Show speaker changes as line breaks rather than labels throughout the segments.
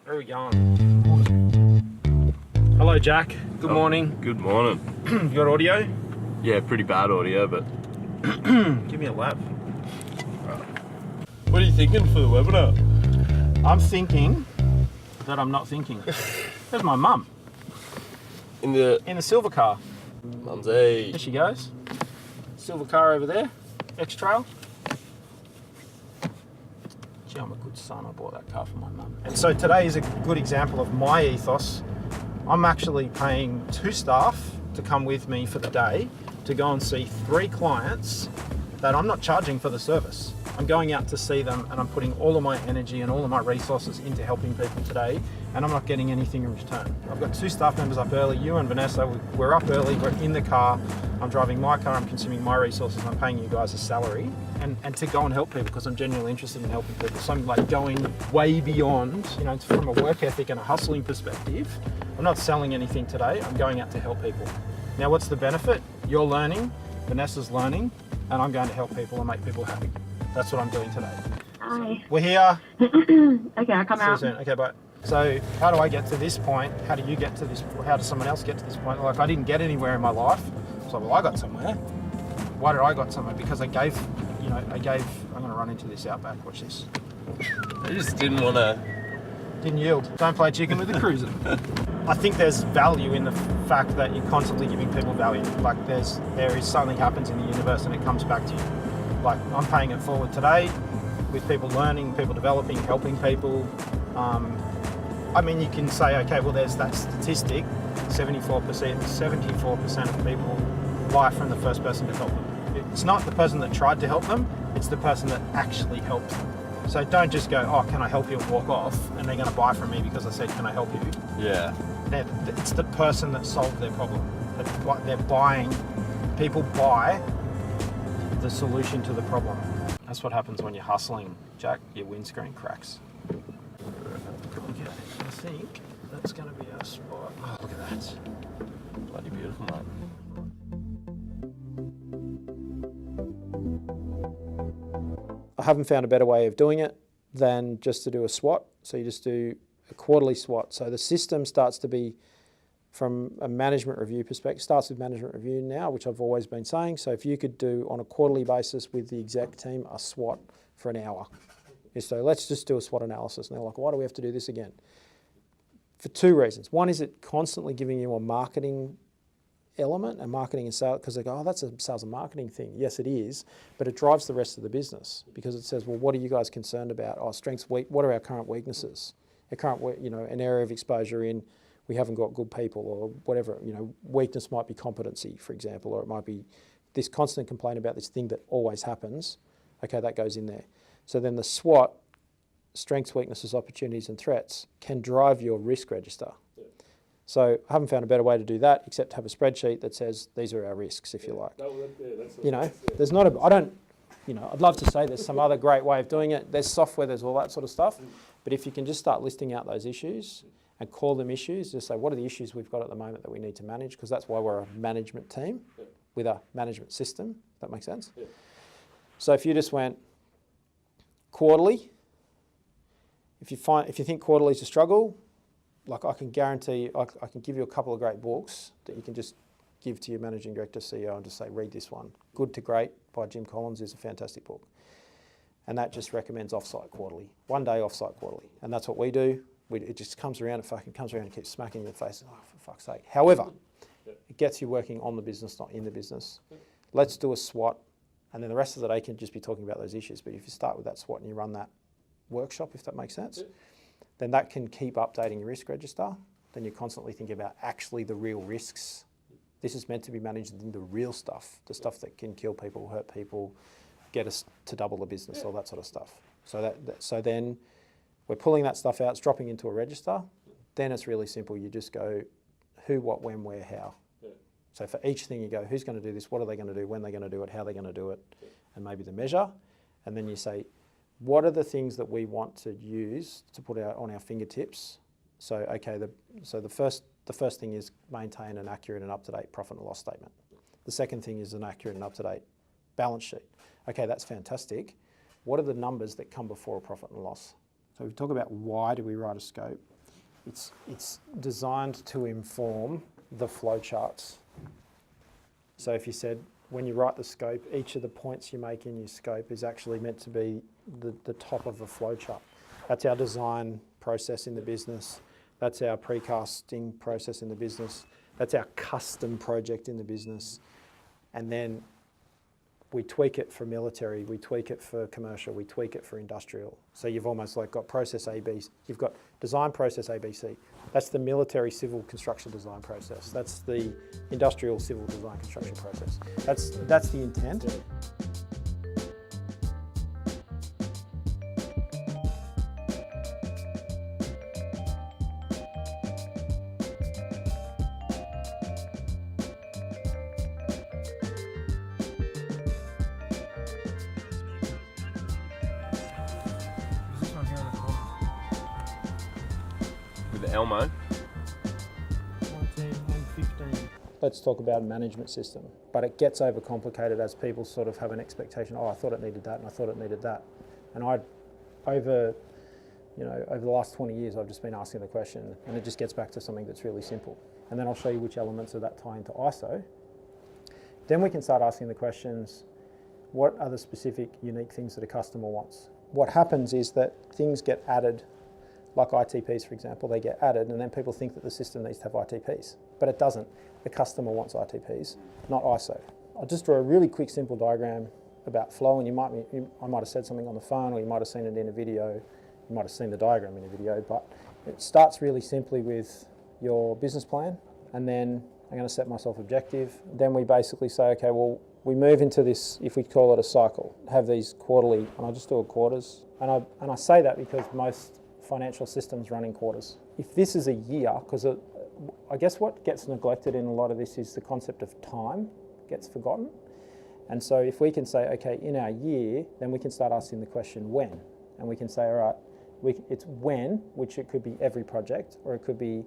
Where are we going? Hello, Jack. Good morning.
Good morning.
You got audio?
Yeah, pretty bad audio, but...
Give me a lap.
What are you thinking for the webinar?
I'm thinking that I'm not thinking. There's my mum
In the...
in the silver car.
Mum's A.
There she goes. Silver car over there. X-Trail. Gee, I'm a good son. I bought that car for my mum. And so today is a good example of my ethos. I'm actually paying 2 staff to come with me for the day to go and see 3 clients that I'm not charging for the service. I'm going out to see them and I'm putting all of my energy and all of my resources into helping people today, and I'm not getting anything in return. I've got 2 staff members up early, you and Vanessa, we're up early, we're in the car, I'm driving my car, I'm consuming my resources, I'm paying you guys a salary, and to go and help people because I'm genuinely interested in helping people. So I'm like going way beyond, you know, from a work ethic and a hustling perspective. I'm not selling anything today, I'm going out to help people. Now what's the benefit? You're learning, Vanessa's learning, and I'm going to help people and make people happy. That's what I'm doing today.
Hi.
We're here.
Okay, I'll come
See you
out.
soon. Okay, bye. So how do I get to this point? How do you get to this? How does someone else get to this point? Like I didn't get anywhere in my life. So well, I got somewhere. Why did I got somewhere? Because I gave, I'm going to run into this outback. Watch this.
I just didn't want to...
Didn't yield. Don't play chicken with the cruiser. I think there's value in the fact that you're constantly giving people value. Like there is something happens in the universe and it comes back to you. Like I'm paying it forward today with people learning, people developing, helping people. I mean, you can say, okay, well, there's that statistic, 74% of people lie from the first person to help them. It's not the person that tried to help them, it's the person that actually helped them. So don't just go, oh, can I help you, and walk off, and they're going to buy from me because I said, can I help you?
Yeah.
It's the person that solved their problem. They're buying, people buy the solution to the problem. That's what happens when you're hustling, Jack. Your windscreen cracks. Okay, I think that's going to be our spot. Oh, look at that.
Bloody beautiful, mate.
I haven't found a better way of doing it than just to do a SWOT. So you just do a quarterly SWOT. So the system starts to be, from a management review perspective, starts with management review now, which I've always been saying. So if you could do on a quarterly basis with the exec team a SWOT for an hour. So let's just do a SWOT analysis. And they're like, why do we have to do this again? For 2 reasons. One is it constantly giving you a marketing element, and marketing and sales, because they go, oh, that's a sales and marketing thing. Yes, it is, but it drives the rest of the business because it says, well, what are you guys concerned about? Oh, strengths, what are our current weaknesses? An area of exposure in, we haven't got good people, or whatever, weakness might be competency, for example, or it might be this constant complaint about this thing that always happens. Okay, that goes in there. So then the SWOT, strengths, weaknesses, opportunities and threats, can drive your risk register. So I haven't found a better way to do that except to have a spreadsheet that says these are our risks, if you like. There's not I'd love to say there's some other great way of doing it. There's software, there's all that sort of stuff. But if you can just start listing out those issues and call them issues, just say, what are the issues we've got at the moment that we need to manage? Because that's why we're a management team with a management system. That makes sense? Yeah. So if you just went quarterly, if you think quarterly is a struggle, like I can guarantee, I can give you a couple of great books that you can just give to your managing director, CEO, and just say, read this one. Good to Great by Jim Collins is a fantastic book. And that just recommends offsite quarterly. 1 day offsite quarterly. And that's what we do. It just comes around and keeps smacking you in the face. Oh, for fuck's sake. However, it gets you working on the business, not in the business. Let's do a SWOT. And then the rest of the day can just be talking about those issues. But if you start with that SWOT and you run that workshop, if that makes sense, then that can keep updating your risk register. Then you're constantly thinking about actually the real risks. This is meant to be managed in the real stuff, the stuff that can kill people, hurt people, get us to double the business, all that sort of stuff. So then we're pulling that stuff out, it's dropping into a register. Then it's really simple. You just go who, what, when, where, how. So for each thing you go, who's going to do this, what are they going to do, when they're going to do it, how they're going to do it, and maybe the measure. And then you say, what are the things that we want to use to put out on our fingertips? So, okay, the first thing is maintain an accurate and up-to-date profit and loss statement. The second thing is an accurate and up-to-date balance sheet. Okay, that's fantastic. What are the numbers that come before a profit and loss? So we talk about why do we write a scope. it's designed to inform the flowcharts. So if you said, when you write the scope, each of the points you make in your scope is actually meant to be the top of a flowchart. That's our design process in the business. That's our precasting process in the business. That's our custom project in the business. And then we tweak it for military, we tweak it for commercial, we tweak it for industrial. So you've almost like got process A, B, you've got design process A, B, C. That's the military civil construction design process. That's the industrial civil design construction process. That's the intent.
With the Elmo.
14 and 15. Let's talk about a management system, but it gets overcomplicated as people sort of have an expectation. Oh, I thought it needed that, and I thought it needed that, and over the last 20 years, I've just been asking the question, and it just gets back to something that's really simple. And then I'll show you which elements of that tie into ISO. Then we can start asking the questions: what are the specific, unique things that a customer wants? What happens is that things get added. Like ITPs, for example, they get added, and then people think that the system needs to have ITPs, but it doesn't. The customer wants ITPs, not ISO. I'll just draw a really quick, simple diagram about flow, and I might have said something on the phone, or you might have seen it in a video. You might have seen the diagram in a video, but it starts really simply with your business plan, and then I'm going to set myself objective. Then we basically say, okay, well, we move into this, if we call it a cycle, have these quarterly, and I just do a quarters, and I say that because most financial systems run in quarters. If this is a year, because I guess what gets neglected in a lot of this is the concept of time gets forgotten. And so if we can say, okay, in our year, then we can start asking the question when. And we can say, all right, it's when, which it could be every project, or it could be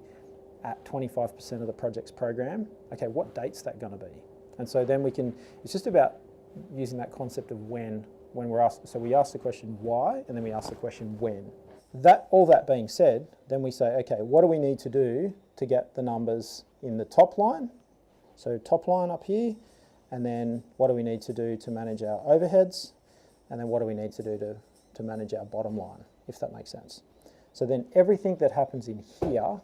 at 25% of the project's program. Okay, what date's that going to be? And so then it's just about using that concept of when we're asked. So we ask the question why, and then we ask the question when. All that being said, then we say, okay, what do we need to do to get the numbers in the top line? So top line up here, and then what do we need to do to manage our overheads? And then what do we need to do to manage our bottom line, if that makes sense. So then everything that happens in here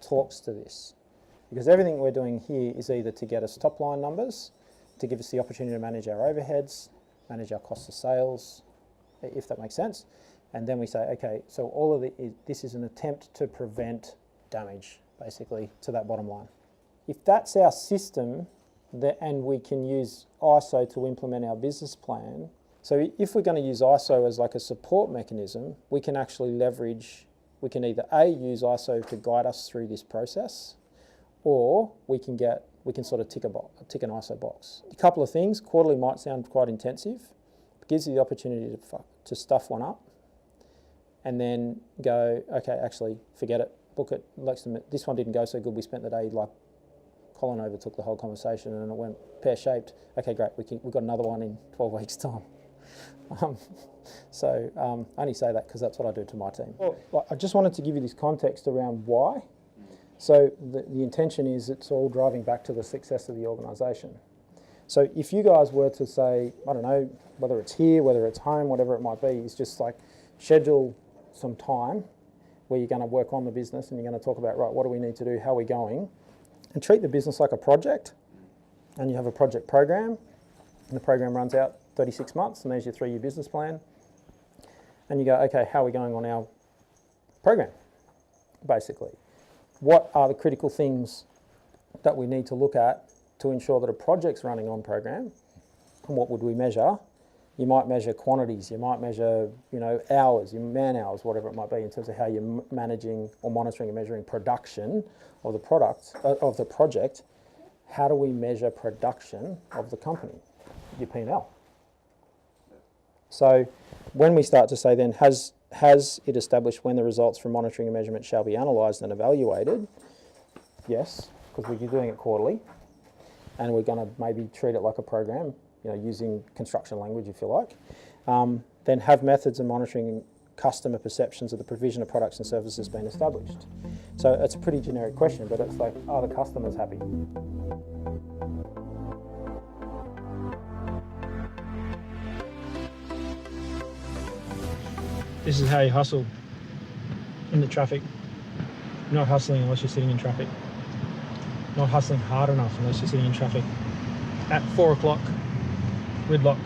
talks to this. Because everything we're doing here is either to get us top line numbers, to give us the opportunity to manage our overheads, manage our cost of sales, if that makes sense. And then we say, okay, so all of this is an attempt to prevent damage, basically, to that bottom line. If that's our system, and we can use ISO to implement our business plan, so if we're going to use ISO as like a support mechanism, we can actually we can either use ISO to guide us through this process, or we can sort of tick an ISO box. A couple of things: quarterly might sound quite intensive. It gives you the opportunity to stuff one up, and then go, okay, actually, forget it, book it. This one didn't go so good, we spent the day, like, Colin overtook the whole conversation and it went pear-shaped. Okay, great, we've got another one in 12 weeks' time. I only say that because that's what I do to my team. Well, I just wanted to give you this context around why. So the intention is it's all driving back to the success of the organisation. So if you guys were to say, I don't know, whether it's here, whether it's home, whatever it might be, it's just like schedule some time where you're going to work on the business and you're going to talk about, right, what do we need to do, how are we going, and treat the business like a project. And you have a project program, and the program runs out 36 months, and there's your 3-year business plan. And you go, okay, how are we going on our program, basically? What are the critical things that we need to look at to ensure that a project's running on program, and what would we measure? You might measure quantities, you might measure, hours, your man hours, whatever it might be, in terms of how you're managing or monitoring and measuring production of the product, of the project. How do we measure production of the company? Your P&L. So when we start to say then, has it established when the results from monitoring and measurement shall be analysed and evaluated? Yes, because we're doing it quarterly, and we're going to maybe treat it like a program, using construction language, if you like. Then have methods of monitoring customer perceptions of the provision of products and services been established? So it's a pretty generic question, but it's like, are the customers happy?
This is how you hustle in the traffic. You're not hustling unless you're sitting in traffic. Not hustling hard enough unless you're sitting in traffic. At 4 o'clock, gridlock.